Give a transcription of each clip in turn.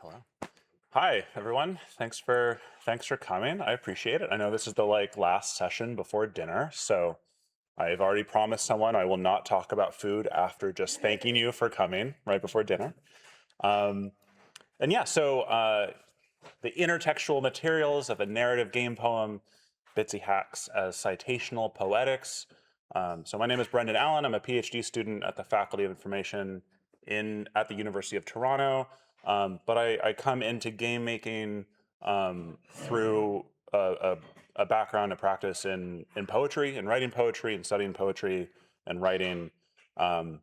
Hello. Hi, everyone. Thanks for coming. I appreciate it. I know this is the last session before dinner, so I've already promised someone I will not talk about food after just thanking you for coming right before dinner. Um, and yeah, so the intertextual materials of a narrative game poem, Bitsy hacks as citational poetics. So my name is Brendan Allen. I'm a PhD student at the Faculty of Information at the University of Toronto. But I come into game making through a background, a practice in poetry, and writing poetry, and studying poetry and writing. And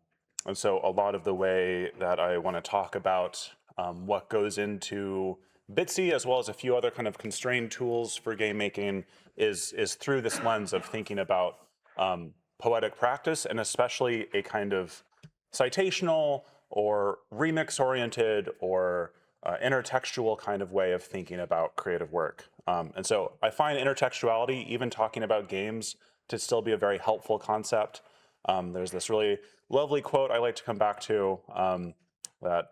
so a lot of the way that I want to talk about what goes into Bitsy, as well as a few other kind of constrained tools for game making, is through this lens of thinking about poetic practice, and especially a kind of citational or remix-oriented or intertextual kind of way of thinking about creative work. And so I find intertextuality, even talking about games, to still be a very helpful concept. There's this really lovely quote I like to come back to that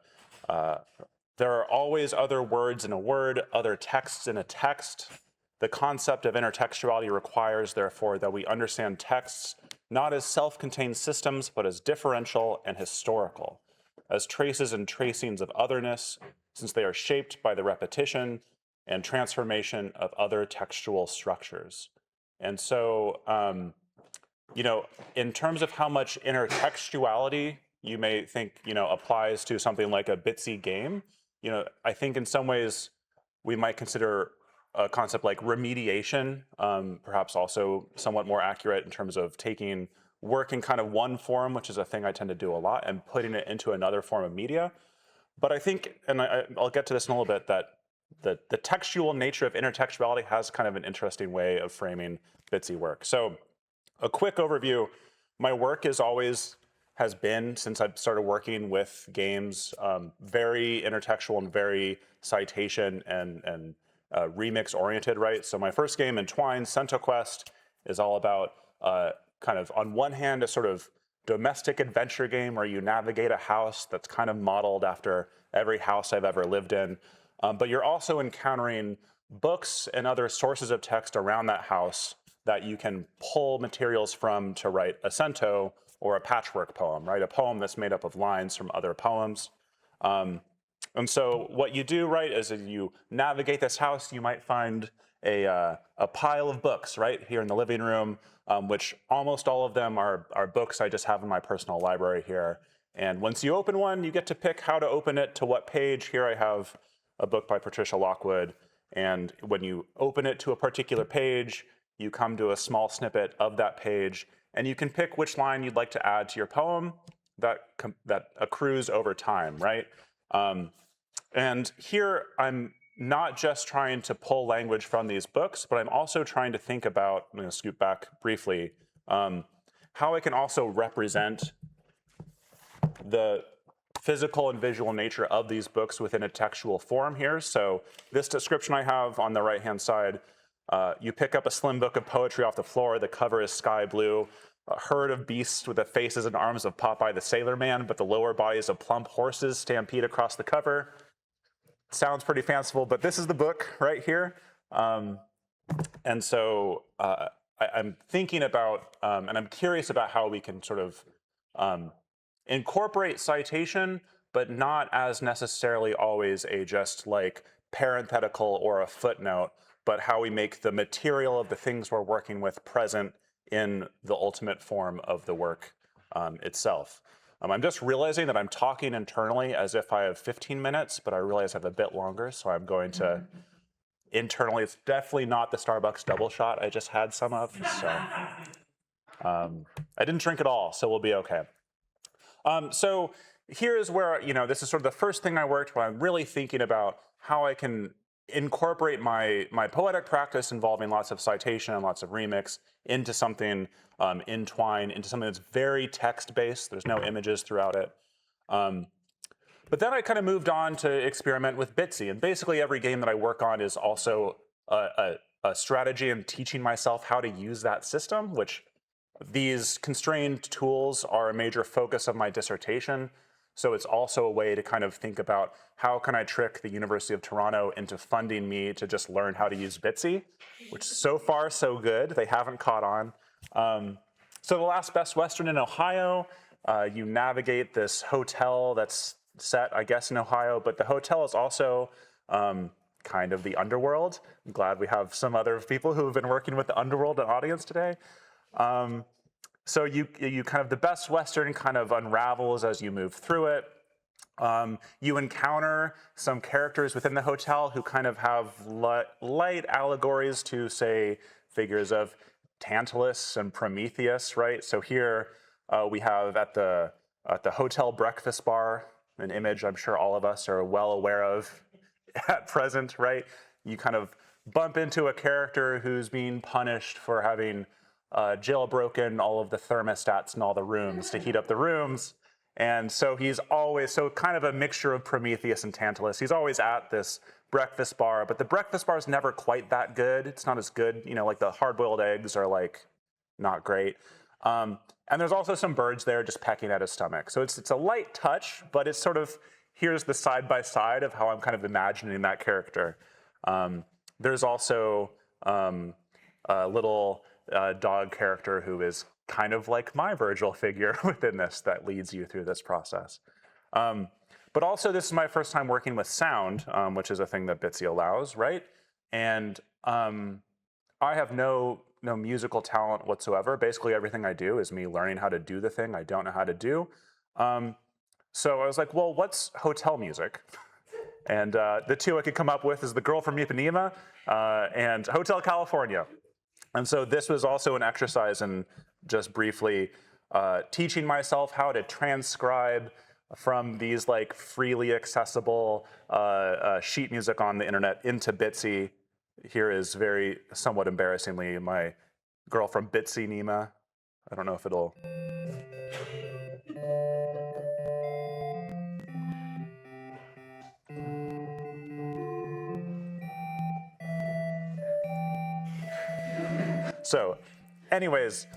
there are always other words in a word, other texts in a text. The concept of intertextuality requires, therefore, that we understand texts not as self-contained systems, but as differential and historical, as traces and tracings of otherness, since they are shaped by the repetition and transformation of other textual structures. And so, in terms of how much intertextuality you may think, applies to something like a Bitsy game, I think in some ways we might consider a concept like remediation, perhaps also somewhat more accurate in terms of taking work in kind of one form, which is a thing I tend to do a lot, and putting it into another form of media. But I think, and I'll get to this in a little bit, that the textual nature of intertextuality has kind of an interesting way of framing Bitsy work. So a quick overview, my work has been, since I started working with games, very intertextual and very citation and remix oriented, right? So my first game, Entwine, CentaQuest, is all about kind of, on one hand, a sort of domestic adventure game where you navigate a house that's kind of modeled after every house I've ever lived in. But you're also encountering books and other sources of text around that house that you can pull materials from to write a cento or a patchwork poem, right? A poem that's made up of lines from other poems. And so what you do, right, is as you navigate this house, you might find a pile of books, right, here in the living room, which almost all of them are books I just have in my personal library here. And once you open one, you get to pick how to open it to what page. Here I have a book by Patricia Lockwood. And when you open it to a particular page, you come to a small snippet of that page, and you can pick which line you'd like to add to your poem that accrues over time, right? And here I'm not just trying to pull language from these books, but I'm also trying to think about, I'm going to scoot back briefly, how I can also represent the physical and visual nature of these books within a textual form here. So this description I have on the right-hand side, you pick up a slim book of poetry off the floor. The cover is sky blue. A herd of beasts with the faces and arms of Popeye the Sailor Man, but the lower bodies of plump horses stampede across the cover. Sounds pretty fanciful, but this is the book right here. And so I'm thinking about, and I'm curious about how we can sort of incorporate citation, but not as necessarily always a just like parenthetical or a footnote, but how we make the material of the things we're working with present in the ultimate form of the work itself. I'm just realizing that I'm talking internally as if I have 15 minutes, but I realize I have a bit longer, so I'm going to internally, it's definitely not the Starbucks double shot I just had some of, so I didn't drink it all, so we'll be okay. So here is where, this is sort of the first thing I worked when I'm really thinking about how I can incorporate my poetic practice involving lots of citation and lots of remix into something Entwine, into something that's very text-based. There's no images throughout it. But then I kind of moved on to experiment with Bitsy. And basically every game that I work on is also a strategy in teaching myself how to use that system, which these constrained tools are a major focus of my dissertation. So it's also a way to kind of think about how can I trick the University of Toronto into funding me to just learn how to use Bitsy, which so far so good. They haven't caught on. So the last Best Western in Ohio, you navigate this hotel that's set, I guess, in Ohio, but the hotel is also kind of the underworld. I'm glad we have some other people who have been working with the underworld in audience today. So you kind of, the Best Western kind of unravels as you move through it. You encounter some characters within the hotel who kind of have light allegories to, say, figures of Tantalus and Prometheus, right? So here we have at the hotel breakfast bar, an image I'm sure all of us are well aware of at present, right? You kind of bump into a character who's being punished for having jailbroken all of the thermostats in all the rooms to heat up the rooms. And so he's always, so kind of a mixture of Prometheus and Tantalus. He's always at this breakfast bar, but the breakfast bar is never quite that good. It's not as good, you know, like the hard-boiled eggs are like not great. And there's also some birds there just pecking at his stomach. So it's a light touch, but it's sort of, here's the side-by-side of how I'm kind of imagining that character. There's also a little dog character who is kind of like my Virgil figure within this that leads you through this process. But also, this is my first time working with sound, which is a thing that Bitsy allows, right? And I have no musical talent whatsoever. Basically, everything I do is me learning how to do the thing I don't know how to do. So I was like, well, what's hotel music? And the two I could come up with is The Girl from Ipanema and Hotel California. And so this was also an exercise in just briefly teaching myself how to transcribe from these like freely accessible sheet music on the internet into Bitsy. Here is very somewhat embarrassingly my Girl from Bitsy Nema. I don't know if it'll. So anyways,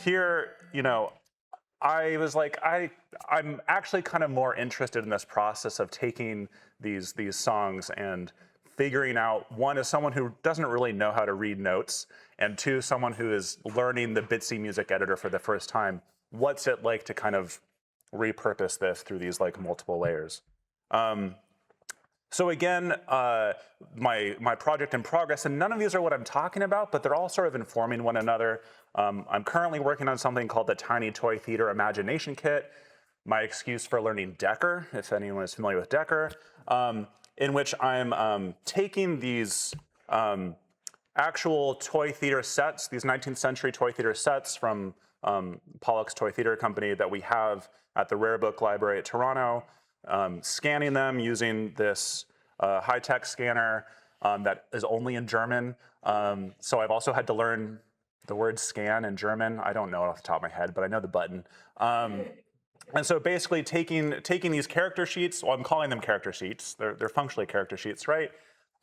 here, you know, I was like, I'm actually kind of more interested in this process of taking these songs and figuring out, one, as someone who doesn't really know how to read notes, and two, someone who is learning the Bitsy music editor for the first time, what's it like to kind of repurpose this through these like multiple layers? So again, my project in progress, and none of these are what I'm talking about, but they're all sort of informing one another. I'm currently working on something called the Tiny Toy Theater Imagination Kit, my excuse for learning Decker, if anyone is familiar with Decker, in which I'm taking these actual toy theater sets, these 19th century toy theater sets from Poetics Toy Theater Company that we have at the Rare Book Library at Toronto, scanning them using this high-tech scanner that is only in German. So I've also had to learn the word scan in German. I don't know it off the top of my head, but I know the button. And so basically taking these character sheets, well, I'm calling them character sheets. They're functionally character sheets, right?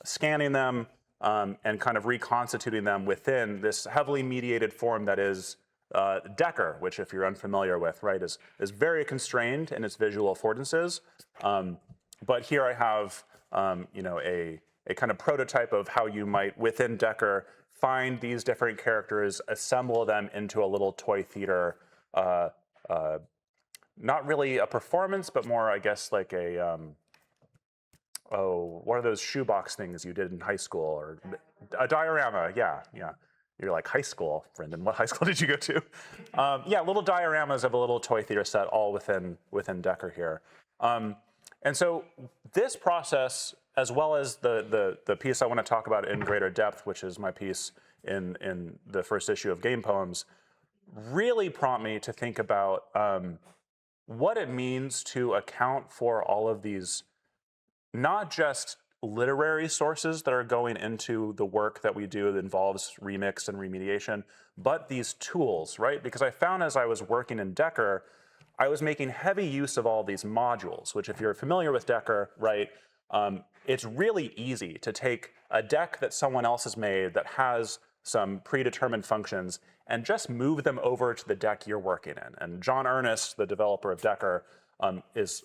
Scanning them and kind of reconstituting them within this heavily mediated form that is Decker, which, if you're unfamiliar with, right, is very constrained in its visual affordances. But here I have, you know, a kind of prototype of how you might, within Decker, find these different characters, assemble them into a little toy theater, not really a performance, but more, I guess, like a, what are those shoebox things you did in high school? Or a diorama, yeah. You're like, high school, Brendan, what high school did you go to? Yeah, little dioramas of a little toy theater set all within Decker here. And so this process, as well as the piece I want to talk about in greater depth, which is my piece in the first issue of Game Poems, really prompt me to think about what it means to account for all of these, not just literary sources that are going into the work that we do that involves remix and remediation, but these tools, right? Because I found as I was working in Decker, I was making heavy use of all these modules, which if you're familiar with Decker, right, it's really easy to take a deck that someone else has made that has some predetermined functions and just move them over to the deck you're working in. And John Ernest, the developer of Decker, is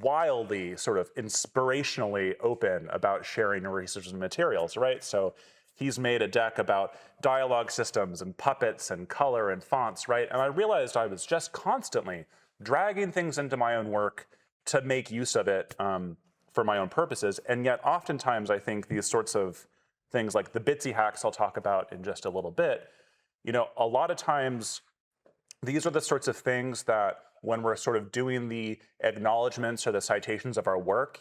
wildly sort of inspirationally open about sharing research and materials, right? So he's made a deck about dialogue systems and puppets and color and fonts, right? And I realized I was just constantly dragging things into my own work to make use of it for my own purposes. And yet oftentimes I think these sorts of things like the Bitsy hacks I'll talk about in just a little bit, a lot of times these are the sorts of things that when we're sort of doing the acknowledgments or the citations of our work,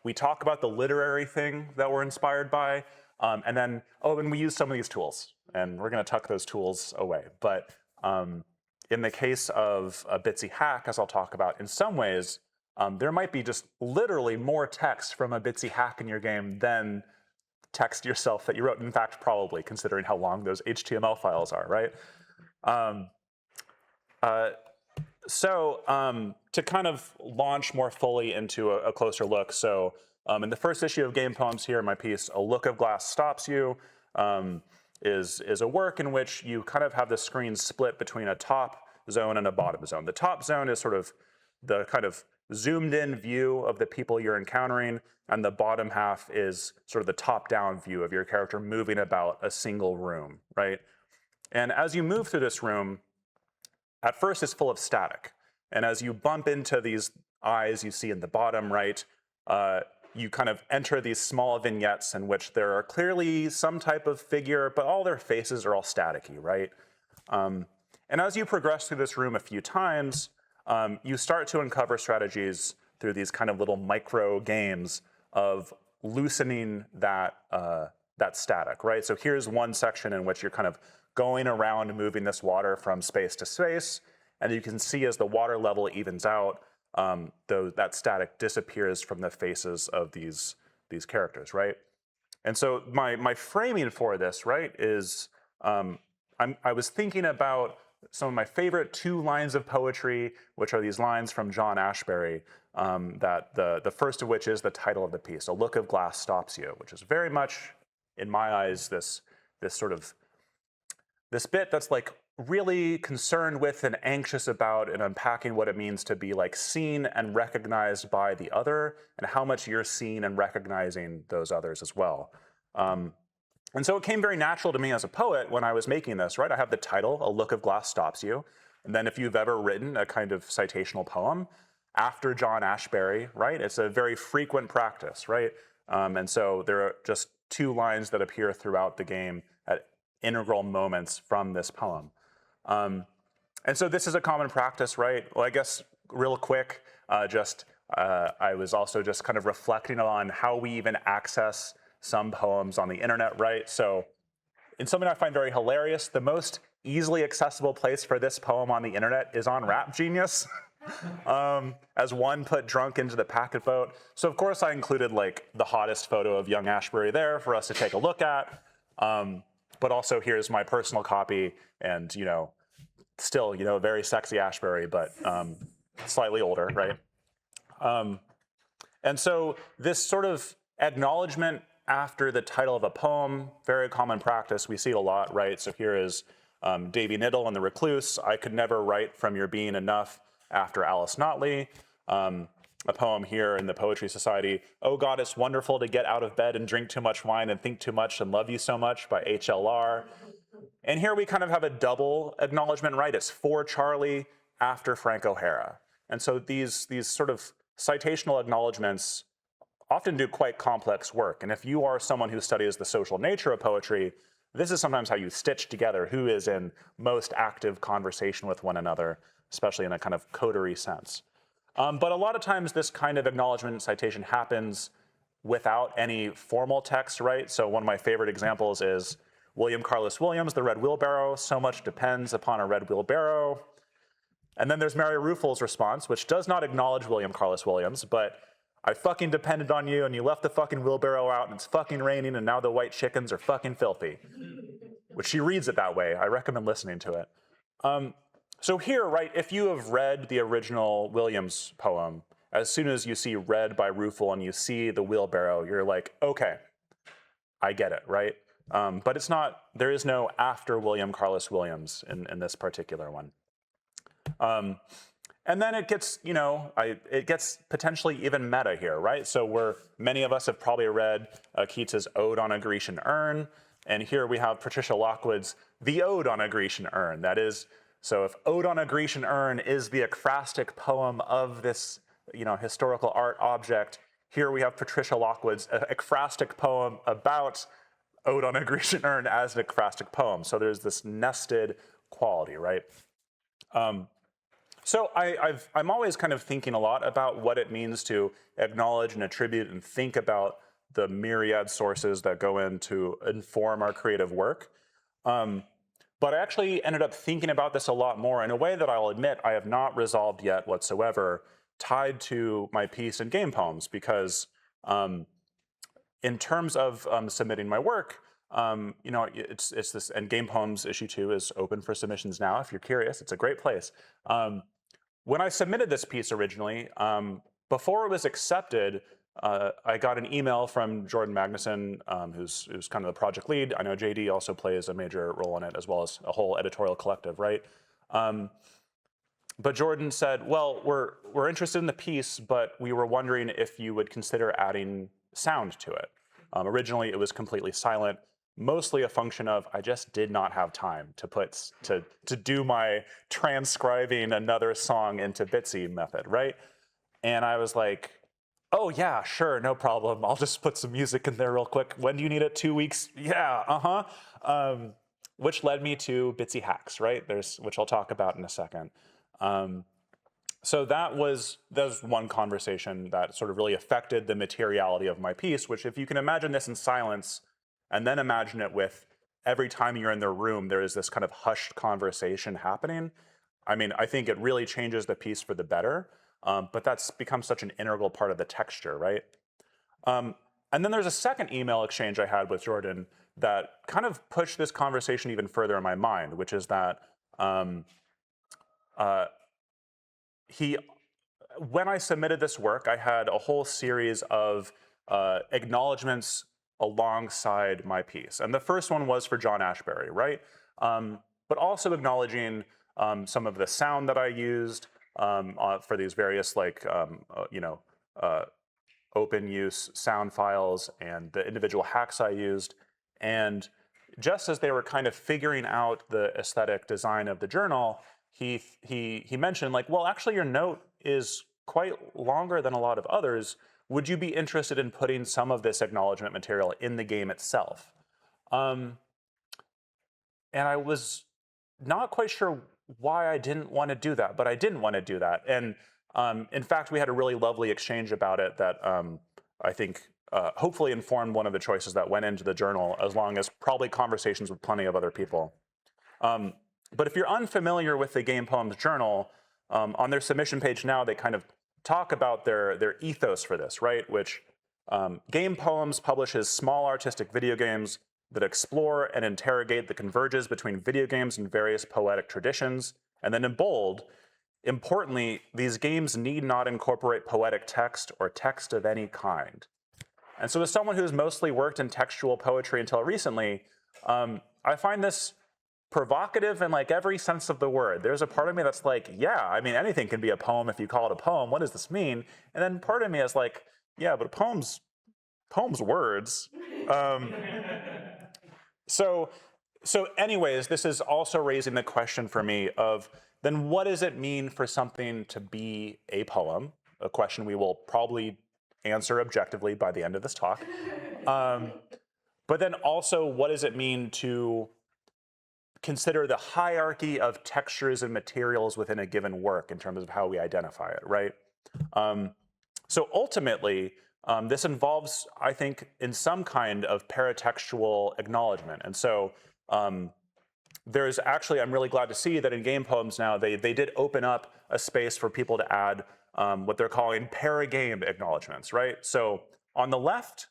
we talk about the literary thing that we're inspired by, and then, and we use some of these tools, and we're going to tuck those tools away. But in the case of a Bitsy hack, as I'll talk about, in some ways, there might be just literally more text from a Bitsy hack in your game than text yourself that you wrote. In fact, probably, considering how long those HTML files are, right? So to kind of launch more fully into a closer look, so in the first issue of Game Poems here, my piece, A Look of Glass Stops You, is a work in which you kind of have the screen split between a top zone and a bottom zone. The top zone is sort of the kind of zoomed in view of the people you're encountering, and the bottom half is sort of the top-down view of your character moving about a single room, right? And as you move through this room, at first it's full of static. And as you bump into these eyes you see in the bottom right, you kind of enter these small vignettes in which there are clearly some type of figure, but all their faces are all staticky, right? And as you progress through this room a few times, you start to uncover strategies through these kind of little micro games of loosening that static, right? So here's one section in which you're kind of going around moving this water from space to space, and you can see as the water level evens out, that static disappears from the faces of these characters, right? And so my framing for this, right, is I was thinking about some of my favorite two lines of poetry, which are these lines from John Ashbery, that the first of which is the title of the piece, A Look of Glass Stops You, which is very much, in my eyes, this bit that's like really concerned with and anxious about and unpacking what it means to be like seen and recognized by the other, and how much you're seeing and recognizing those others as well. And so it came very natural to me as a poet when I was making this, right? I have the title, A Look of Glass Stops You. And then if you've ever written a kind of citational poem after John Ashbery, right? It's a very frequent practice, right? And so there are just two lines that appear throughout the game at integral moments from this poem. And so this is a common practice, right? Well, I guess real quick, I was also just kind of reflecting on how we even access some poems on the internet, right? So in something I find very hilarious, the most easily accessible place for this poem on the internet is on Rap Genius. As one put drunk into the packet boat. So of course I included like the hottest photo of young Ashbery there for us to take a look at. But also here's my personal copy, and still very sexy Ashbery, but slightly older, right? And so this sort of acknowledgement after the title of a poem, very common practice. We see it a lot, right? So here is Davy Niddle and the Recluse. I could never write from your being enough after Alice Notley. A poem here in the Poetry Society, Oh God, it's wonderful to get out of bed and drink too much wine and think too much and love you so much by HLR. And here we kind of have a double acknowledgement, right? It's for Charlie after Frank O'Hara. And so these sort of citational acknowledgements often do quite complex work. And if you are someone who studies the social nature of poetry, this is sometimes how you stitch together who is in most active conversation with one another, especially in a kind of coterie sense. But a lot of times this kind of acknowledgement and citation happens without any formal text, right? So one of my favorite examples is William Carlos Williams, The Red Wheelbarrow, so much depends upon a red wheelbarrow. And then there's Mary Ruefle's response, which does not acknowledge William Carlos Williams, but I fucking depended on you and you left the fucking wheelbarrow out and it's fucking raining and now the white chickens are fucking filthy. Which she reads it that way. I recommend listening to it. So here, right, if you have read the original Williams poem, as soon as you see read by Ruefle and you see the wheelbarrow, you're like, okay, I get it, right? But it's not, there is no after William Carlos Williams in this particular one. And then it gets, it gets potentially even meta here, right? So many of us have probably read Keats's Ode on a Grecian Urn, and here we have Patricia Lockwood's The Ode on a Grecian Urn. That is, so if Ode on a Grecian Urn is the ekphrastic poem of this, historical art object, here we have Patricia Lockwood's ekphrastic poem about Ode on a Grecian Urn as an ekphrastic poem. So there's this nested quality, right? So I'm always kind of thinking a lot about what it means to acknowledge and attribute and think about the myriad sources that go in to inform our creative work. But I actually ended up thinking about this a lot more in a way that I'll admit I have not resolved yet whatsoever, tied to my piece in Game Poems, because in terms of submitting my work, it's this, and Game Poems issue 2 is open for submissions now. If you're curious, it's a great place. When I submitted this piece originally, before it was accepted, I got an email from Jordan Magnuson, who's kind of the project lead. I know JD also plays a major role in it, as well as a whole editorial collective, right? But Jordan said, well, we're interested in the piece, but we were wondering if you would consider adding sound to it. Originally, it was completely silent, mostly a function of I just did not have time to do my transcribing another song into Bitsy method, right? And I was like, oh yeah, sure, no problem. I'll just put some music in there real quick. When do you need it? 2 weeks? Yeah, which led me to Bitsy hacks, right? Which I'll talk about in a second. So that was one conversation that sort of really affected the materiality of my piece, which if you can imagine this in silence, and then imagine it with every time you're in the room, there is this kind of hushed conversation happening. I mean, I think it really changes the piece for the better, but that's become such an integral part of the texture, right? And then there's a second email exchange I had with Jordan that kind of pushed this conversation even further in my mind, which is that when I submitted this work, I had a whole series of acknowledgments alongside my piece. And the first one was for John Ashbery, right? But also acknowledging some of the sound that I used for these various open use sound files and the individual hacks I used. And just as they were kind of figuring out the aesthetic design of the journal, he mentioned like, well, actually your note is quite longer than a lot of others. Would you be interested in putting some of this acknowledgement material in the game itself? And I was not quite sure why I didn't want to do that, but I didn't want to do that. And in fact, we had a really lovely exchange about it that I think hopefully informed one of the choices that went into the journal, as long as probably conversations with plenty of other people. But if you're unfamiliar with the Game Poems journal, on their submission page now, they kind of talk about their ethos for this, right? Which Game Poems publishes small artistic video games that explore and interrogate the converges between video games and various poetic traditions. And then in bold, importantly, these games need not incorporate poetic text or text of any kind. And so as someone who's mostly worked in textual poetry until recently, I find this provocative in like every sense of the word. There's a part of me that's like, yeah, I mean, anything can be a poem if you call it a poem. What does this mean? And then part of me is like, yeah, but poem's words. So anyways, this is also raising the question for me of then what does it mean for something to be a poem? A question we will probably answer objectively by the end of this talk. But then also, what does it mean to consider the hierarchy of textures and materials within a given work in terms of how we identify it, right? So ultimately, this involves, I think, in some kind of paratextual acknowledgement. And so there's actually, I'm really glad to see that in Game Poems now, they did open up a space for people to add what they're calling para-game acknowledgements, right? So on the left,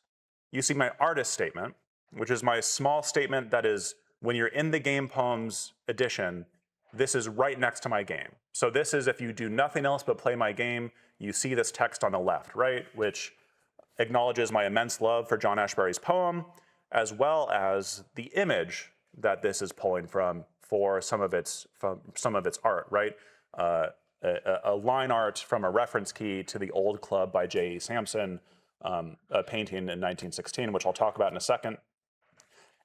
you see my artist statement, which is my small statement that is, when you're in the Game Poems edition, this is right next to my game. So this is, if you do nothing else but play my game, you see this text on the left, right? Which acknowledges my immense love for John Ashbery's poem, as well as the image that this is pulling from for some of its art, right? a line art from a reference key to the Old Club by J.E. Sampson, a painting in 1916, which I'll talk about in a second.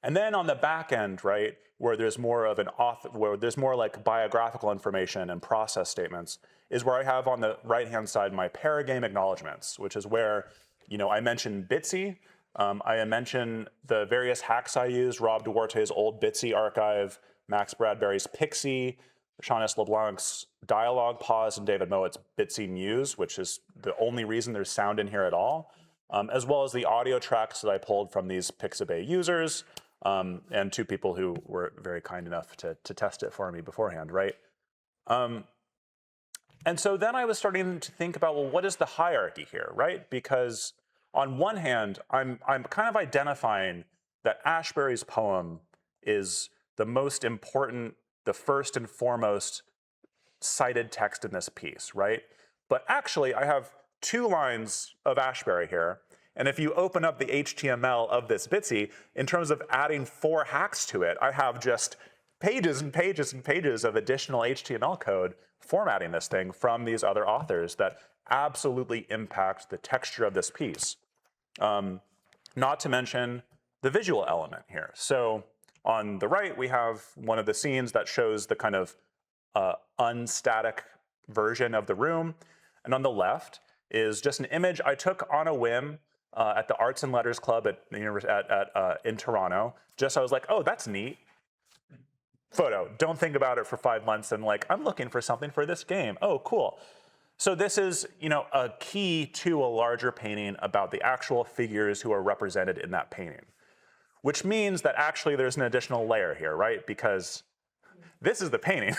And then on the back end, right, where there's more of an author, where there's more like biographical information and process statements, is where I have on the right-hand side my paragame acknowledgements, which is where, I mentioned Bitsy. I mentioned the various hacks I used, Rob Duarte's old Bitsy archive, Max Bradbury's Pixie, Sean S. LeBlanc's dialogue pause, and David Mowatt's Bitsy Muse, which is the only reason there's sound in here at all, as well as the audio tracks that I pulled from these Pixabay users, and two people who were very kind enough to test it for me beforehand, right? And so then I was starting to think about, well, what is the hierarchy here, right? Because on one hand, I'm kind of identifying that Ashbery's poem is the most important, the first and foremost cited text in this piece, right? But actually, I have 2 lines of Ashbery here. And if you open up the HTML of this Bitsy, in terms of adding 4 hacks to it, I have just pages and pages and pages of additional HTML code formatting this thing from these other authors that absolutely impact the texture of this piece. Not to mention the visual element here. So on the right, we have one of the scenes that shows the kind of unstatic version of the room. And on the left is just an image I took on a whim at the Arts and Letters Club in Toronto. I was like, oh, that's neat. Photo. Don't think about it for 5 months and like, I'm looking for something for this game. Oh, cool. So this is, a key to a larger painting about the actual figures who are represented in that painting, which means that actually there's an additional layer here, right? Because this is the painting.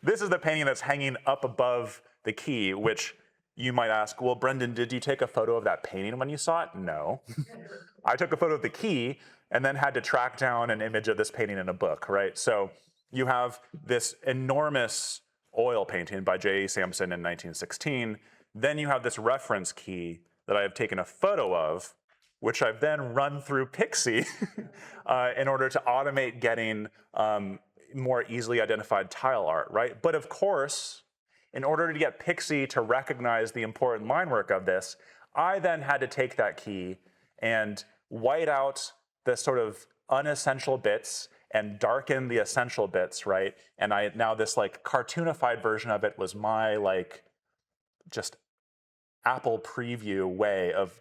This is the painting that's hanging up above the key, which you might ask, well, Brendan, did you take a photo of that painting when you saw it? No. I took a photo of the key and then had to track down an image of this painting in a book, right? So you have this enormous oil painting by J.E. Sampson in 1916. Then you have this reference key that I have taken a photo of, which I've then run through Pixie in order to automate getting more easily identified tile art, right? But of course, in order to get Pixie to recognize the important line work of this, I then had to take that key and white out the sort of unessential bits and darken the essential bits, right? And now this like cartoonified version of it was my like just Apple preview way of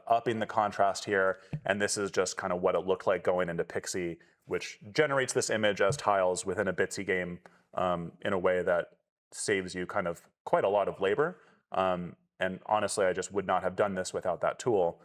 upping the contrast here. And this is just kind of what it looked like going into Pixie, which generates this image as tiles within a Bitsy game in a way that saves you kind of quite a lot of labor. And honestly, I just would not have done this without that tool.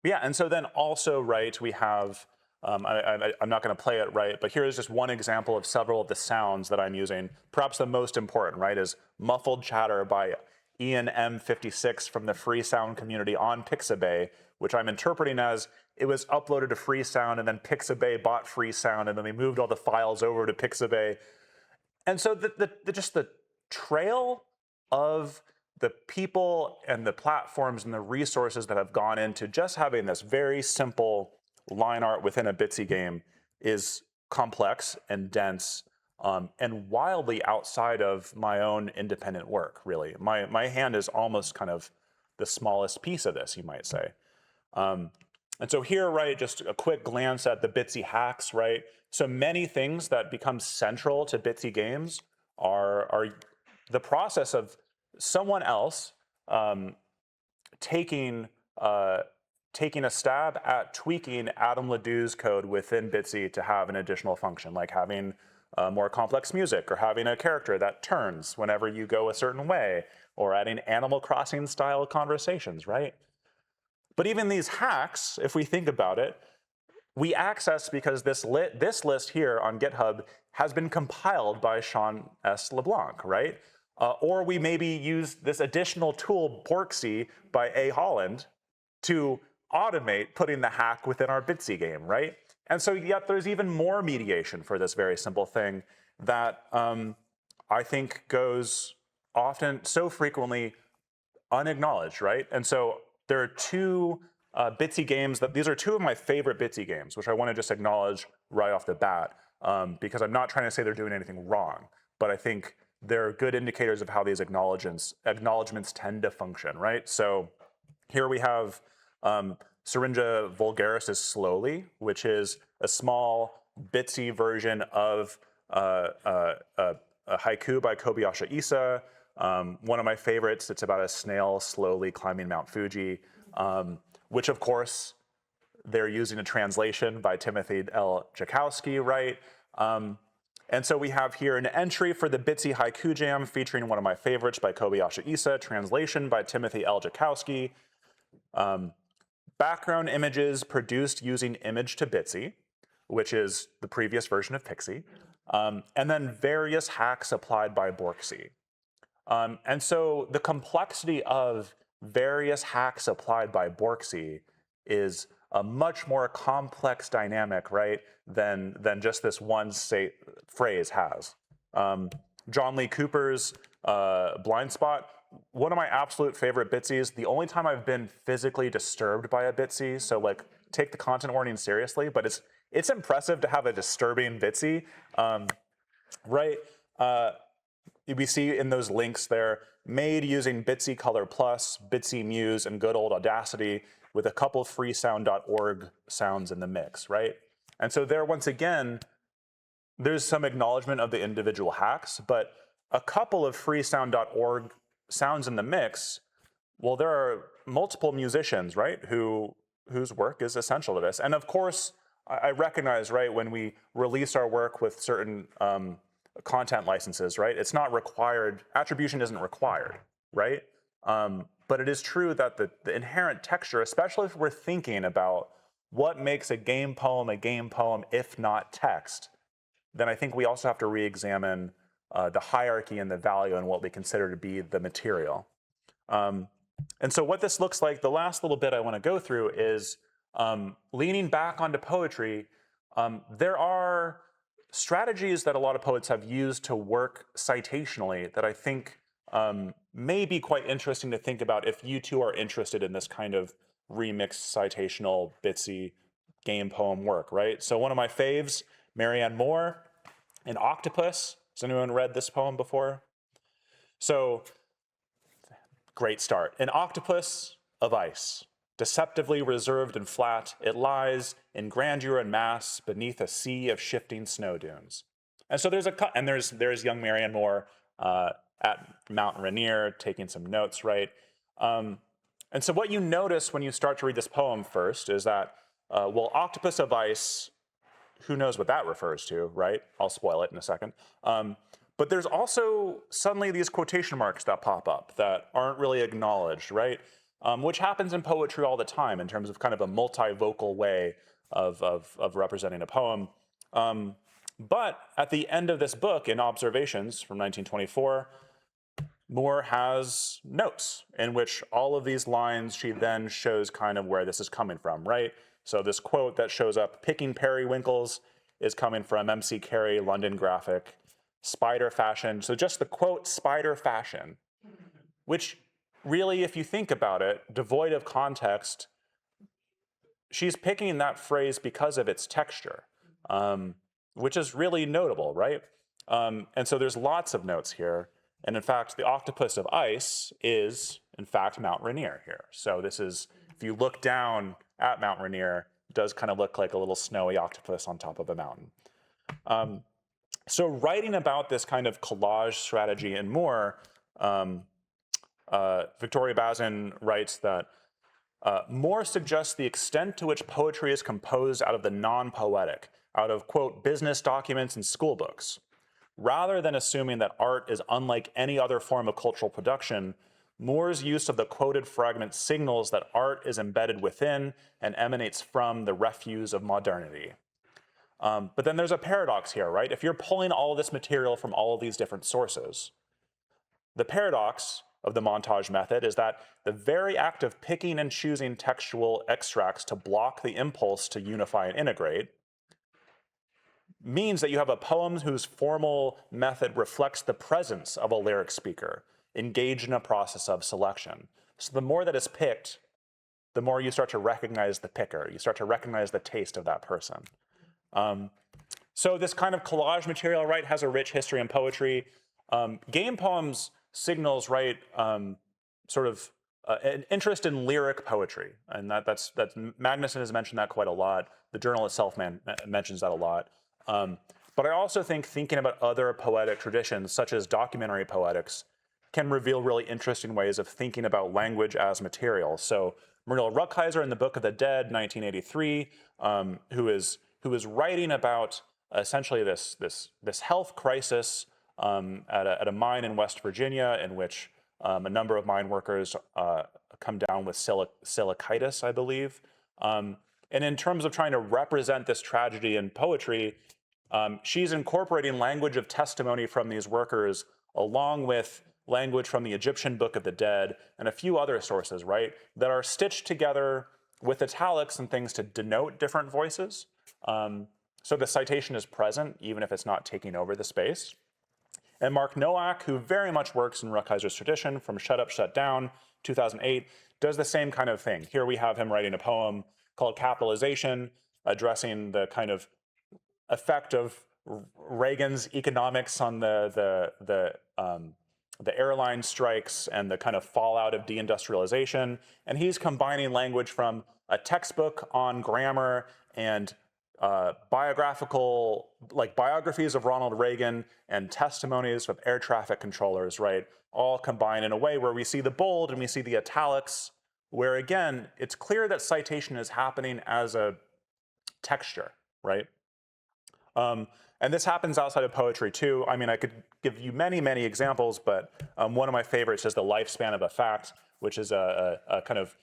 Yeah, and so then also, right, we have, I'm not going to play it right, but here is just one example of several of the sounds that I'm using. Perhaps the most important, right, is Muffled Chatter by Ian M56 from the Free Sound community on Pixabay, which I'm interpreting as it was uploaded to Free Sound and then Pixabay bought Free Sound and then they moved all the files over to Pixabay. And so just the trail of the people and the platforms and the resources that have gone into just having this very simple line art within a Bitsy game is complex and dense and wildly outside of my own independent work, really. My hand is almost kind of the smallest piece of this, you might say. And so here, right, just a quick glance at the Bitsy hacks, right? So many things that become central to Bitsy games are the process of someone else taking a stab at tweaking Adam Ledoux's code within Bitsy to have an additional function, like having more complex music, or having a character that turns whenever you go a certain way, or adding Animal Crossing style conversations, right? But even these hacks, if we think about it, we access because this list here on GitHub has been compiled by Sean S. LeBlanc, right? Or we maybe use this additional tool, Borksy by A. Holland, to automate putting the hack within our Bitsy game, right? And so yet there's even more mediation for this very simple thing that I think goes often, so frequently unacknowledged, right? And so there are 2 Bitsy games, these are 2 of my favorite Bitsy games, which I want to just acknowledge right off the bat. because I'm not trying to say they're doing anything wrong, but I think they're good indicators of how these acknowledgements tend to function, right? So here we have Syringa vulgaris is slowly, which is a small Bitsy version of a haiku by Kobayashi Isa. One of my favorites, it's about a snail slowly climbing Mount Fuji, which of course they're using a translation by Timothy L. Jakowski, right? And so we have here an entry for the Bitsy Haiku Jam featuring one of my favorites by Kobayashi Isa, translation by Timothy L. Jakowski. Background images produced using image to Bitsy, which is the previous version of Pixie. And then various hacks applied by Borksy. And so the complexity of various hacks applied by Borksy is a much more complex dynamic, right, than just this one phrase has. John Lee Cooper's Blind Spot, one of my absolute favorite Bitsies. The only time I've been physically disturbed by a Bitsy, so like take the content warning seriously, but it's impressive to have a disturbing Bitsy, right? We see in those links there, made using Bitsy Color Plus, Bitsy Muse, and good old Audacity, with a couple freesound.org sounds in the mix, right? And so there, once again, there's some acknowledgement of the individual hacks, but a couple of freesound.org sounds in the mix, well, there are multiple musicians, right, whose work is essential to this. And of course, I recognize, right, when we release our work with certain content licenses, right, it's not required, attribution isn't required, right? But it is true that the inherent texture, especially if we're thinking about what makes a game poem if not text, then I think we also have to re-examine the hierarchy and the value and what we consider to be the material. And so what this looks like, the last little bit I want to go through is leaning back onto poetry. There are strategies that a lot of poets have used to work citationally that I think may be quite interesting to think about if you too are interested in this kind of remixed citational Bitsy game poem work, right? So one of my faves, Marianne Moore, in Octopus. Has anyone read this poem before? So, great start. An octopus of ice, deceptively reserved and flat, it lies in grandeur and mass beneath a sea of shifting snow dunes. And so there's young Marianne Moore at Mount Rainier taking some notes, right? And so what you notice when you start to read this poem first is that, well, octopus of ice, who knows what that refers to, right? I'll spoil it in a second. But there's also suddenly these quotation marks that pop up that aren't really acknowledged, right? Which happens in poetry all the time in terms of kind of a multivocal way of representing a poem. But at the end of this book, in Observations from 1924, Moore has notes in which all of these lines, she then shows kind of where this is coming from, right? So this quote that shows up, picking periwinkles, is coming from MC Carey, London Graphic, spider fashion. So just the quote, spider fashion, which really, if you think about it, devoid of context, she's picking that phrase because of its texture, which is really notable, right? And so there's lots of notes here. And in fact, the octopus of ice is, in fact, Mount Rainier here. So this is, if you look down at Mount Rainier, it does kind of look like a little snowy octopus on top of a mountain. So writing about this kind of collage strategy and more, Victoria Bazin writes that Moore suggests the extent to which poetry is composed out of the non-poetic, out of, quote, business documents and school books. Rather than assuming that art is unlike any other form of cultural production, Moore's use of the quoted fragment signals that art is embedded within and emanates from the refuse of modernity. But then there's a paradox here, right? If you're pulling all of this material from all of these different sources, the paradox of the montage method is that the very act of picking and choosing textual extracts to block the impulse to unify and integrate means that you have a poem whose formal method reflects the presence of a lyric speaker engaged in a process of selection. So the more that is picked, the more you start to recognize the picker. You start to recognize the taste of that person. So this kind of collage material, right, has a rich history in poetry. Game poems signals, right, sort of an interest in lyric poetry, and that's Magnuson has mentioned that quite a lot. The journal itself mentions that a lot. But I also think thinking about other poetic traditions, such as documentary poetics, can reveal really interesting ways of thinking about language as material. So Muriel Rukeyser in the Book of the Dead, 1983, who is writing about essentially this health crisis at a mine in West Virginia, in which a number of mine workers come down with silicitis, I believe. And in terms of trying to represent this tragedy in poetry, she's incorporating language of testimony from these workers along with language from the Egyptian Book of the Dead and a few other sources, right, that are stitched together with italics and things to denote different voices. So the citation is present, even if it's not taking over the space. And Mark Nowak, who very much works in Rukeyser's tradition from Shut Up, Shut Down, 2008, does the same kind of thing. Here we have him writing a poem called Capitalization, addressing the kind of effect of Reagan's economics on the airline strikes and the kind of fallout of deindustrialization. And he's combining language from a textbook on grammar and biographies of Ronald Reagan and testimonies of air traffic controllers, right, all combined in a way where we see the bold and we see the italics, where again, it's clear that citation is happening as a texture, right? And this happens outside of poetry too. I mean, I could give you many, many examples, but one of my favorites is The Lifespan of a Fact, which is a kind of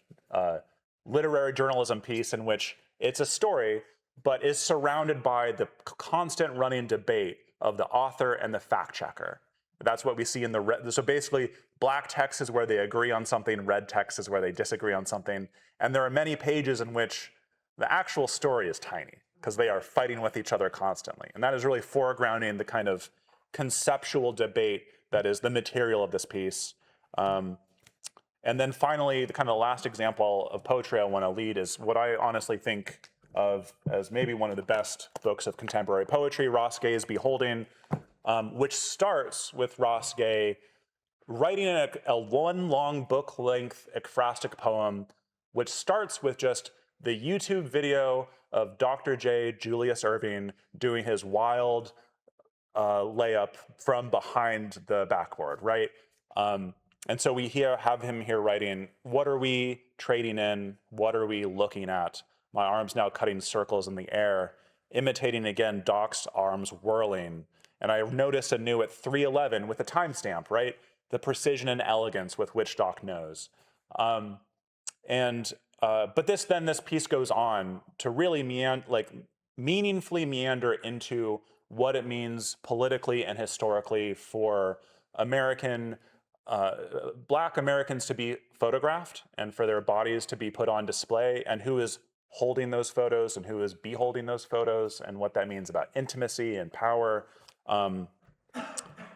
literary journalism piece in which it's a story, but is surrounded by the constant running debate of the author and the fact checker. That's what we see in so basically black text is where they agree on something, red text is where they disagree on something. And there are many pages in which the actual story is tiny because they are fighting with each other constantly. And that is really foregrounding the kind of conceptual debate that is the material of this piece. And then finally, the kind of last example of poetry I want to lead is what I honestly think of as maybe one of the best books of contemporary poetry, Ross Gay's Beholding, which starts with Ross Gay writing a one long book-length ekphrastic poem, which starts with just the YouTube video of Dr. J. Julius Erving doing his wild layup from behind the backboard, right? And so we have him here writing, what are we trading in? What are we looking at? My arms now cutting circles in the air, imitating again Doc's arms whirling. And I noticed anew at 3:11 with a timestamp, right? The precision and elegance with which Doc knows. But this piece goes on to really meaningfully meander into what it means politically and historically for Black Americans to be photographed and for their bodies to be put on display, and who is holding those photos and who is beholding those photos, and what that means about intimacy and power.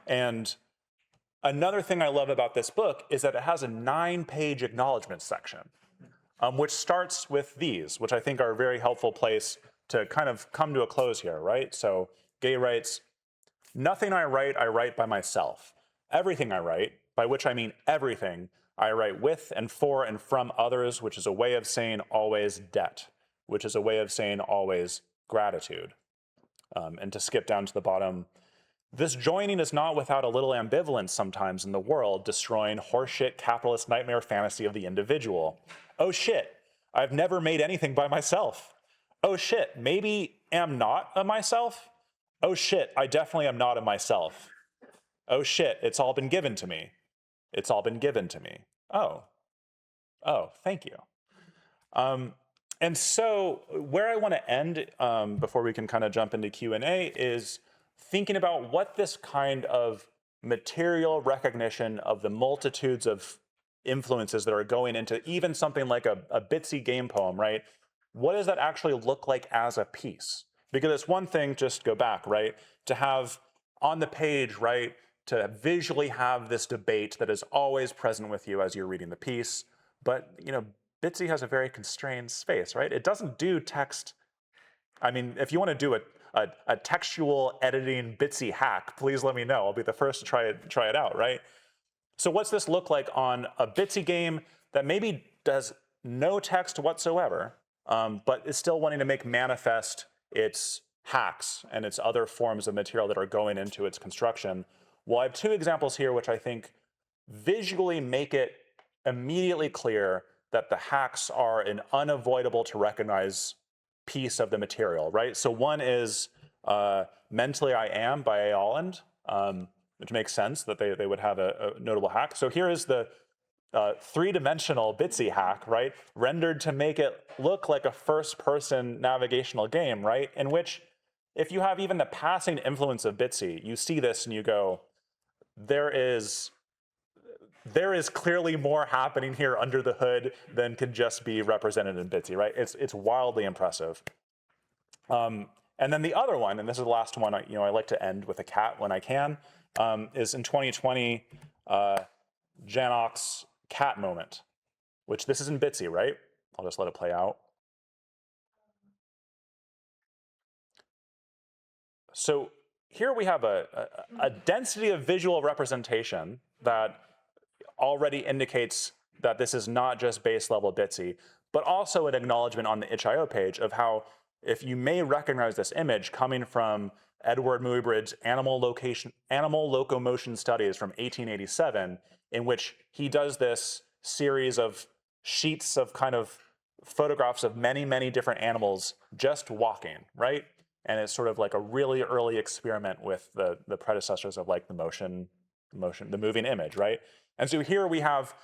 And another thing I love about this book is that it has a 9-page acknowledgement section, which starts with these, which I think are a very helpful place to kind of come to a close here, right? So Gay writes, "Nothing I write by myself. Everything I write, by which I mean everything, I write with and for and from others, which is a way of saying always debt, which is a way of saying always gratitude." And to skip down to the bottom, "This joining is not without a little ambivalence sometimes in the world, destroying horseshit capitalist nightmare fantasy of the individual. Oh shit, I've never made anything by myself. Oh shit, maybe am not a myself. Oh shit, I definitely am not a myself. Oh shit, it's all been given to me. It's all been given to me. Oh, thank you." And so where I want to end before we can kind of jump into Q&A is thinking about what this kind of material recognition of the multitudes of influences that are going into even something like a Bitsy game poem, right? What does that actually look like as a piece? Because it's one thing, just go back, right? To have on the page, right? To visually have this debate that is always present with you as you're reading the piece. But, Bitsy has a very constrained space, right? It doesn't do text. I mean, if you want to do a textual editing Bitsy hack, please let me know. I'll be the first to try it out, right? So what's this look like on a Bitsy game that maybe does no text whatsoever, but is still wanting to make manifest its hacks and its other forms of material that are going into its construction? Well, I have two examples here which I think visually make it immediately clear that the hacks are an unavoidable to recognize piece of the material, right? So one is Mentally I Am by A. Holland, which makes sense that they would have a notable hack. So here is the three-dimensional Bitsy hack, right? Rendered to make it look like a first-person navigational game, right? In which, if you have even the passing influence of Bitsy, you see this and you go, there is clearly more happening here under the hood than can just be represented in Bitsy, right? It's wildly impressive. And then the other one, and this is the last one, I like to end with a cat when I can, is in 2020, Janok's cat moment, which this is in Bitsy, right? I'll just let it play out. So here we have a density of visual representation that already indicates that this is not just base level Bitsy, but also an acknowledgement on the itch.io page of how, if you may recognize this image coming from Edward Muybridge's Animal Locomotion Studies from 1887, in which he does this series of sheets of kind of photographs of many, many different animals just walking, right? And it's sort of like a really early experiment with the predecessors of like the moving image, right? And so here we have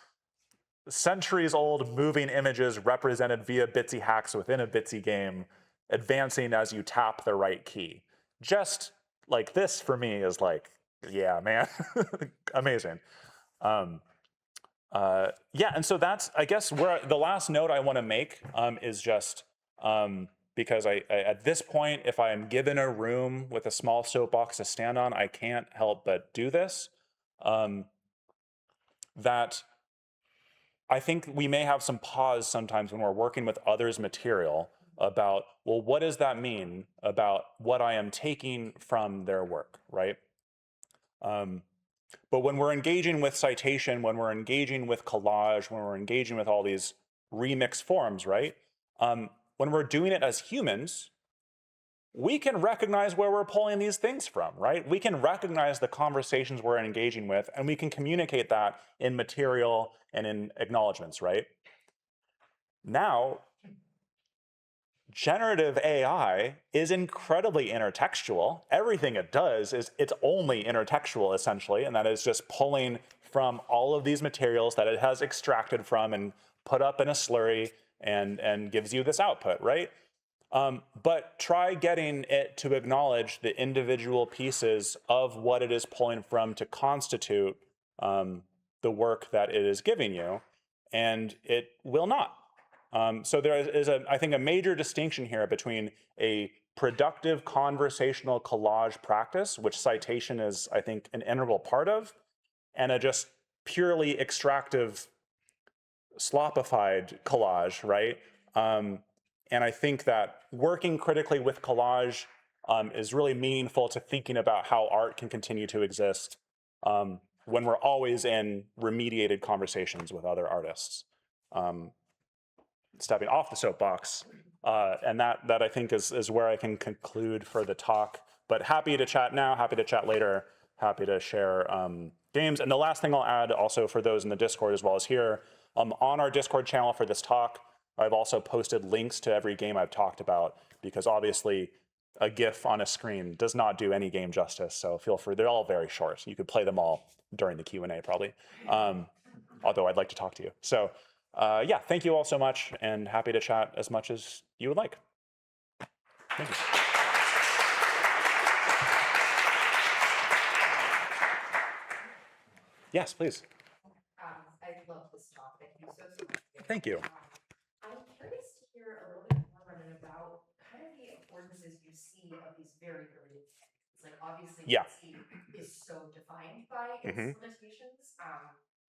centuries-old moving images represented via Bitsy hacks within a Bitsy game, advancing as you tap the right key. Just like this for me is like, yeah, man, amazing. Yeah, and so that's, I guess, where the last note I want to make is just because I at this point, if I am given a room with a small soapbox to stand on, I can't help but do this. That I think we may have some pause sometimes when we're working with others' material about, well, what does that mean about what I am taking from their work, right? But when we're engaging with citation, when we're engaging with collage, when we're engaging with all these remix forms, right? When we're doing it as humans, we can recognize where we're pulling these things from, right? We can recognize the conversations we're engaging with, and we can communicate that in material and in acknowledgments, right? Now, generative AI is incredibly intertextual. Everything it does is it's only intertextual, essentially, and that is just pulling from all of these materials that it has extracted from and put up in a slurry and gives you this output, right? But try getting it to acknowledge the individual pieces of what it is pulling from to constitute the work that it is giving you, and it will not. So there is, I think, a major distinction here between a productive conversational collage practice, which citation is, I think, an integral part of, and a just purely extractive, slopified collage, right? And I think that working critically with collage is really meaningful to thinking about how art can continue to exist when we're always in remediated conversations with other artists. Stepping off the soapbox, and that I think is where I can conclude for the talk. But happy to chat now, happy to chat later, happy to share games. And the last thing I'll add also for those in the Discord as well as here, on our Discord channel for this talk, I've also posted links to every game I've talked about, because obviously a GIF on a screen does not do any game justice. So feel free, they're all very short. You could play them all during the Q&A probably, although I'd like to talk to you. So yeah, thank you all so much, and happy to chat as much as you would like. Thank you. Yes, please. I love this talk. Thank you so much. Thank you. I'm curious to hear a little bit more, Brendan, about kind of the affordances you see of these very early things. Like obviously, Yeah. Bitsy is so defined by its limitations.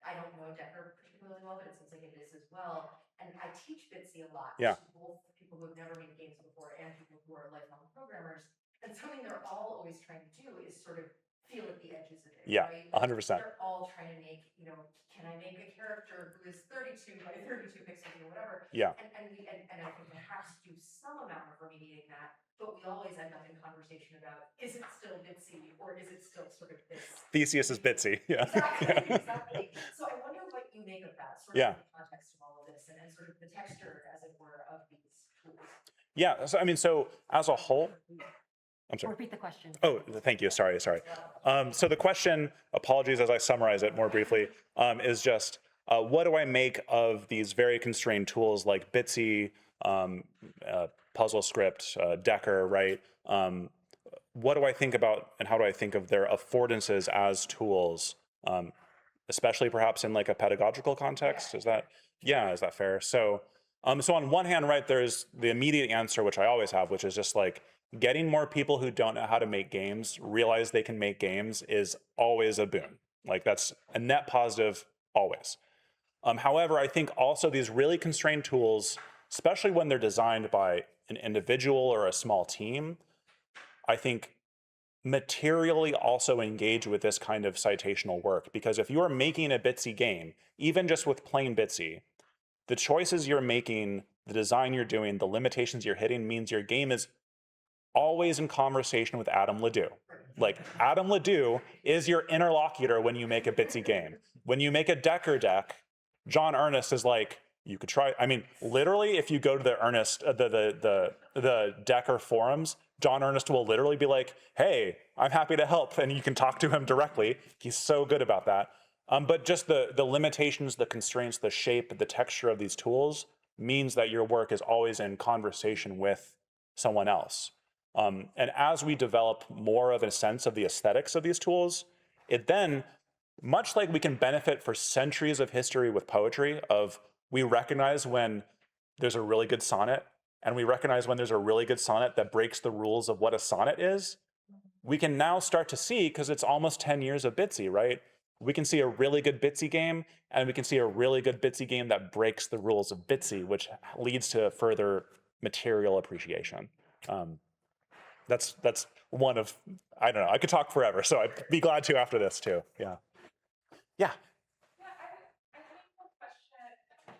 I don't know Decker particularly well, but it seems like it is as well. And I teach Bitsy a lot to both people who have never made games before and people who are lifelong programmers. And and something they're all always trying to do is sort of feel at the edges of it, Yeah, right? 100%. They're all trying to make, can I make a character who is 32 by 32 pixels or whatever? Yeah. And I think it has to do some amount of remediating that, but we always end up in conversation about, is it still Bitsy or is it still sort of this? Theseus is Bitsy, yeah. Exactly. So I wonder what you make of that, sort of in the context of all of this, and sort of the texture, as it were, of these tools. Yeah, so I mean, so as a whole, I'm sorry. Repeat the question. Oh, thank you. Sorry. So the question, apologies as I summarize it more briefly, is just what do I make of these very constrained tools like Bitsy, Puzzle Script, Decker, right? What do I think about and how do I think of their affordances as tools, especially perhaps in like a pedagogical context? Is that fair? So on one hand, right, there's the immediate answer, which I always have, which is just like getting more people who don't know how to make games realize they can make games is always a boon. Like that's a net positive always. However, I think also these really constrained tools, especially when they're designed by an individual or a small team, I think materially also engage with this kind of citational work. Because if you are making a Bitsy game, even just with plain Bitsy, the choices you're making, the design you're doing, the limitations you're hitting means your game is always in conversation with Adam Ledoux. Like Adam Ledoux is your interlocutor when you make a Bitsy game. When you make a Decker deck, John Ernest is like, you could try. I mean, literally, if you go to the Decker forums, John Ernest will literally be like, "Hey, I'm happy to help," and you can talk to him directly. He's so good about that. But just the limitations, the constraints, the shape, the texture of these tools means that your work is always in conversation with someone else. And as we develop more of a sense of the aesthetics of these tools, it then, much like we can benefit for centuries of history with poetry, we recognize when there's a really good sonnet, and we recognize when there's a really good sonnet that breaks the rules of what a sonnet is, we can now start to see, because it's almost 10 years of Bitsy, right? We can see a really good Bitsy game, and we can see a really good Bitsy game that breaks the rules of Bitsy, which leads to further material appreciation. That's one of, I don't know, I could talk forever, so I'd be glad to after this too. Yeah. Yeah, I think the question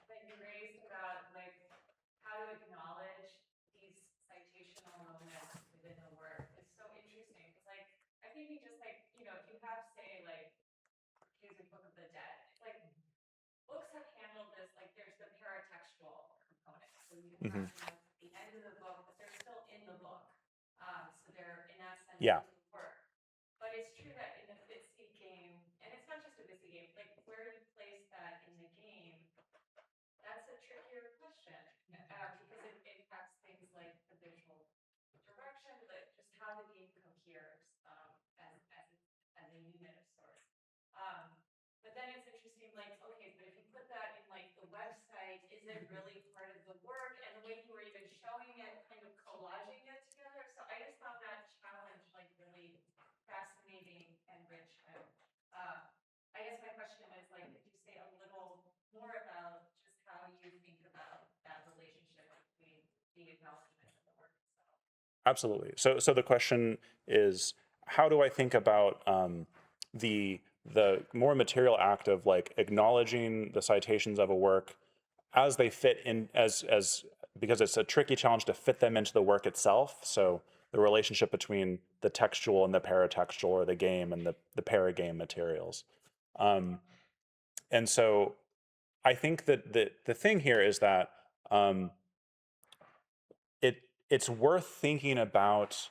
that you raised about like how to acknowledge these citational moments within the work is so interesting. Because like I think you just like, if you have say like using Book of the Dead, it's like books have handled this, like there's the paratextual component. So you have the end of the book, but they're still in the book. So they're in that sense work. But it's true that in a Bitsy game, and it's not just a Bitsy game, like where you place that in the game, that's a trickier question because it impacts things like the visual direction, but just how the game coheres as a unit of sorts. But then it's interesting, like, okay, but if you put that in like the website, is it really part of the work? And the way you were even showing it, kind of collaging it together. So I just found that challenge like really fascinating and rich. And I guess my question is like, could you say a little more about just how you think about that relationship between the acknowledgement and the work itself? Absolutely. So the question is, how do I think about the more material act of like acknowledging the citations of a work as they fit in because it's a tricky challenge to fit them into the work itself. So the relationship between the textual and the paratextual, or the game and the paragame materials. And so I think that the thing here is that it's worth thinking about.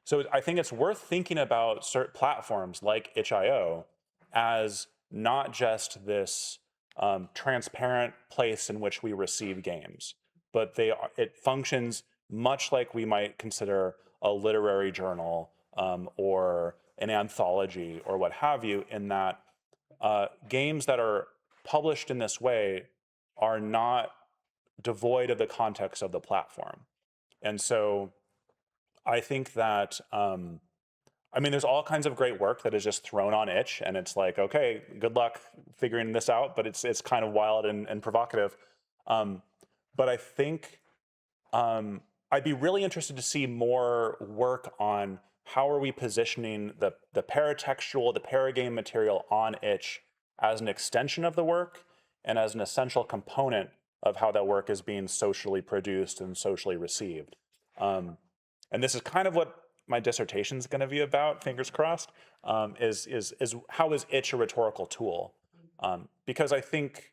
So I think it's worth thinking about certain platforms like itch.io as not just this transparent place in which we receive games, but it functions much like we might consider a literary journal or an anthology or what have you, in that games that are published in this way are not devoid of the context of the platform. And so I think that, there's all kinds of great work that is just thrown on itch, and it's like, okay, good luck figuring this out, but it's kind of wild and provocative. But I think I'd be really interested to see more work on how are we positioning the paratextual, the paragame material on itch as an extension of the work and as an essential component of how that work is being socially produced and socially received. And this is kind of what my dissertation is going to be about, fingers crossed, is how is itch a rhetorical tool? Because I think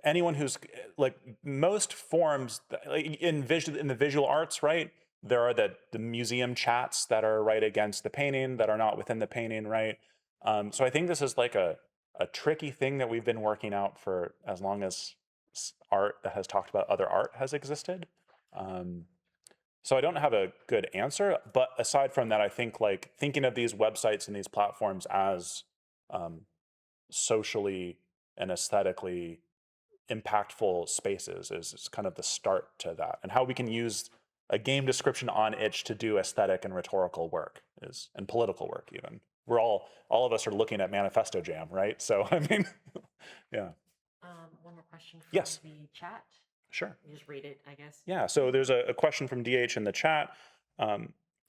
anyone who's like most forms like in the visual arts, right? There are the museum chats that are right against the painting that are not within the painting, right? So I think this is like a tricky thing that we've been working out for as long as art that has talked about other art has existed. So I don't have a good answer, but aside from that, I think like thinking of these websites and these platforms as socially and aesthetically impactful spaces is kind of the start to that, and how we can use a game description on itch to do aesthetic and rhetorical work and political work even. We're all of us are looking at Manifesto Jam, right? So I mean, yeah. One more question from Yes. the chat. Sure. You just read it, I guess. Yeah, so there's a question from DH in the chat.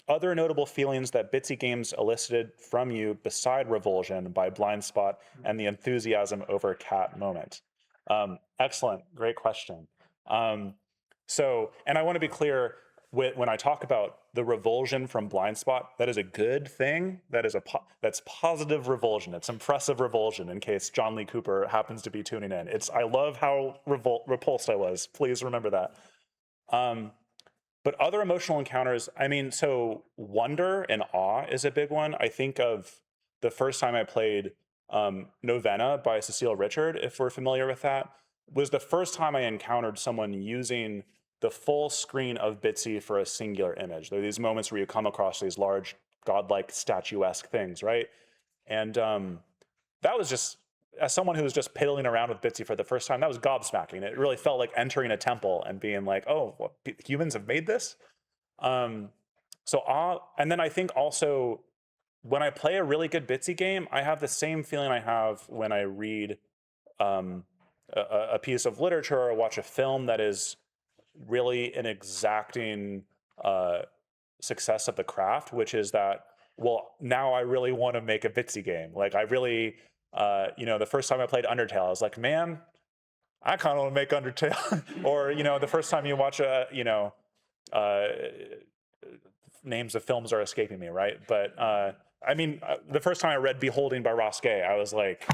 Other notable feelings that Bitsy games elicited from you beside revulsion by Blind Spot and the enthusiasm over cat moment? Excellent, great question. So, and I want to be clear, when I talk about the revulsion from Blind Spot, that is a good thing. That is that's positive revulsion. It's impressive revulsion. In case John Lee Cooper happens to be tuning in, I love how repulsed I was. Please remember that. But other emotional encounters, I mean, so wonder and awe is a big one. I think of the first time I played Novena by Cecile Richard, if we're familiar with that, was the first time I encountered someone using the full screen of Bitsy for a singular image. There are these moments where you come across these large, godlike, statuesque things, right? And that was just, as someone who was just piddling around with Bitsy for the first time, that was gobsmacking. It really felt like entering a temple and being like, oh, what, humans have made this? So awe, and then I think also, when I play a really good Bitsy game, I have the same feeling I have when I read a piece of literature or watch a film that is really an exacting success of the craft, which is that, well, now I really want to make a Bitsy game. Like I really, the first time I played Undertale, I was like, man, I kind of want to make Undertale. Or, the first time you watch names of films are escaping me, right? But I mean, the first time I read Beholding by Ross Gay, I was like,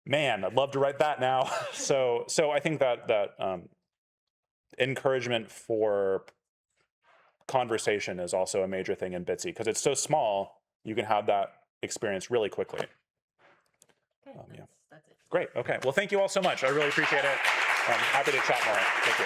man, I'd love to write that now. So I think that encouragement for conversation is also a major thing in Bitsy, because it's so small, you can have that experience really quickly. Okay, Yeah. that's it. Great. Okay. Well, thank you all so much. I really appreciate it. I'm happy to chat more. Thank you.